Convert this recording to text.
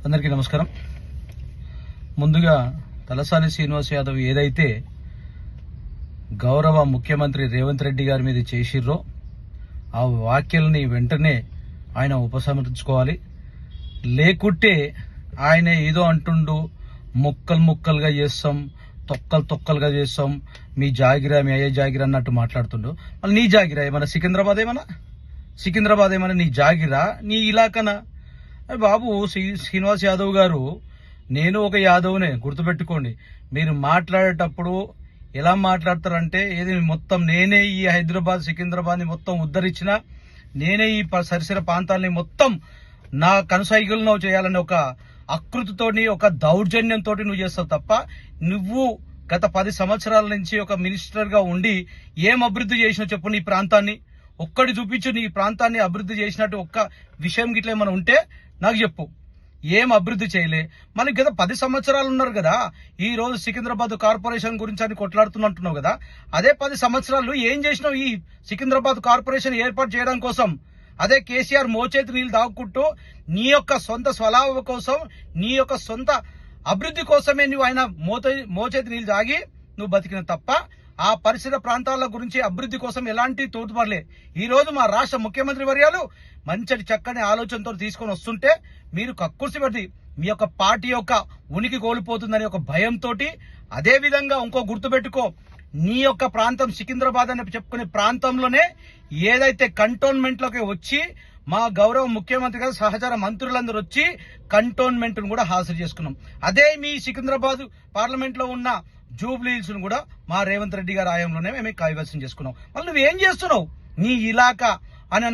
అందరికీ నమస్కారం. ముందుగా తలసాని శ్రీనివాస్ యాదవ్ ఏదైతే గౌరవ ముఖ్యమంత్రి రేవంత్ రెడ్డి గారి మీద చేసిర్రో ఆ వ్యాఖ్యల్ని వెంటనే ఆయన ఉపసంహరించుకోవాలి. లేకుంటే ఆయన ఏదో అంటుండు, ముక్కలుగా చేస్తాం, తొక్కలుగా చేస్తాం, మీ జాగిరా మీ అయ్యే జాగిరా అన్నట్టు మాట్లాడుతుండు. మళ్ళీ నీ జాగిరా ఏమన్నా సికింద్రాబాద్ ఏమన్నా నీ జాగిరా నీ ఇలాకనా? బాబు శ్రీనివాస్ యాదవ్ గారు, నేను ఒక యాదవ్నే, గుర్తుపెట్టుకోండి. మీరు మాట్లాడేటప్పుడు ఎలా మాట్లాడతారంటే ఏది మొత్తం నేనే ఈ హైదరాబాద్ సికింద్రాబాద్ ని మొత్తం ఉద్ధరించిన, నేనే ఈ సరిసిర ప్రాంతాలని మొత్తం నా కనుసైగులను చేయాలని ఒక ఆకృతితోని ఒక దౌర్జన్యంతో నువ్వు చేస్తావు తప్ప, నువ్వు గత 10 సంవత్సరాల నుంచి ఒక మినిస్టర్ గా ఉండి ఏం అభివృద్ధి చేసినావు చెప్పు? నీ ప్రాంతాన్ని ఒక్కటి చూపించు. నీ ప్రాంతాన్ని అభివృద్ధి చేసినట్టు ఒక్క విషయం గిట్ల ఏమైనా ఉంటే నాకు చెప్పు. ఏం అభివృద్ధి చేయలే. మనకి గత 10 సంవత్సరాలు ఉన్నారు కదా. ఈ రోజు సికింద్రాబాద్ కార్పొరేషన్ గురించి అని కొట్లాడుతున్నట్టున్నావు కదా. అదే 10 సంవత్సరాలు ఏం చేసినావు ఈ సికింద్రాబాద్ కార్పొరేషన్ ఏర్పాటు చేయడం కోసం? అదే కేసీఆర్ మోచేతి నీళ్ళు దాక్కుంటూ నీ యొక్క సొంత స్వలాభం కోసం, నీ యొక్క సొంత అభివృద్ధి కోసమే నువ్వు ఆయన మోచేతి నీళ్ళు తాగి నువ్వు బతికిన తప్ప ఆ పరిసర ప్రాంతాల గురించి అభివృద్ధి కోసం ఎలాంటి తోడ్పడలే. ఈ రోజు మా రాష్ట్ర ముఖ్యమంత్రి వర్యాలు మంచి చక్కని ఆలోచనతో తీసుకొని వస్తుంటే మీరు కక్కుర్సి పెట్టి మీ యొక్క పార్టీ యొక్క ఉనికి కోల్పోతుందని ఒక భయంతో, అదే విధంగా ఇంకో గుర్తుపెట్టుకో, నీ యొక్క ప్రాంతం సికింద్రాబాద్ అని చెప్పుకునే ప్రాంతంలోనే ఏదైతే కంటోన్మెంట్ లోకి వచ్చి మా గౌరవ ముఖ్యమంత్రి గారు సహచర మంత్రులందరూ వచ్చి కంటోన్మెంట్ ను కూడా హాజరు చేసుకున్నాం. అదే మీ సికింద్రాబాద్ పార్లమెంట్ లో ఉన్న జూబ్లీ హిల్స్ ను కూడా మా రేవంత్ రెడ్డి గారి ఆయంలోనే మేము కైవసం చేసుకున్నాం. మళ్ళీ నువ్వేం చేస్తున్నావు? నీ ఇలాకా అని